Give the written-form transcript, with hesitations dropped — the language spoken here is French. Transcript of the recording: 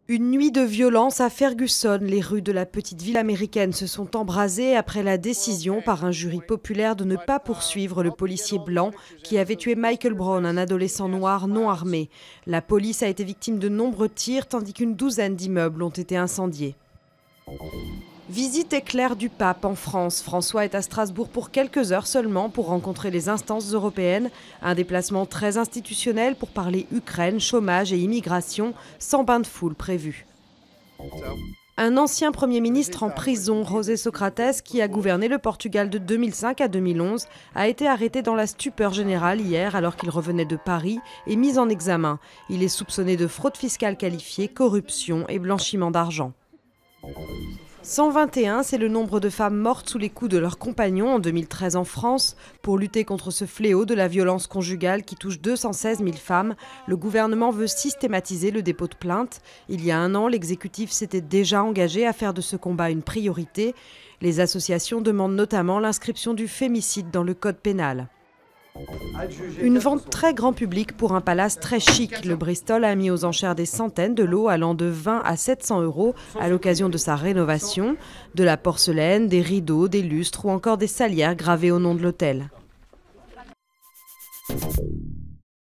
Une nuit de violence à Ferguson. Les rues de la petite ville américaine se sont embrasées après la décision par un jury populaire de ne pas poursuivre le policier blanc qui avait tué Michael Brown, un adolescent noir non armé. La police a été victime de nombreux tirs tandis qu'une douzaine d'immeubles ont été incendiés. Visite éclair du pape en France. François est à Strasbourg pour quelques heures seulement pour rencontrer les instances européennes. Un déplacement très institutionnel pour parler Ukraine, chômage et immigration, sans bain de foule prévu. Un ancien Premier ministre en prison, José Socrates, qui a gouverné le Portugal de 2005 à 2011, a été arrêté dans la stupeur générale hier alors qu'il revenait de Paris et mis en examen. Il est soupçonné de fraude fiscale qualifiée, corruption et blanchiment d'argent. 121, c'est le nombre de femmes mortes sous les coups de leurs compagnons en 2013 en France. Pour lutter contre ce fléau de la violence conjugale qui touche 216 000 femmes, le gouvernement veut systématiser le dépôt de plainte. Il y a un an, l'exécutif s'était déjà engagé à faire de ce combat une priorité. Les associations demandent notamment l'inscription du fémicide dans le code pénal. Une vente très grand public pour un palace très chic. Le Bristol a mis aux enchères des centaines de lots allant de 20 à 700 € à l'occasion de sa rénovation. De la porcelaine, des rideaux, des lustres ou encore des salières gravées au nom de l'hôtel.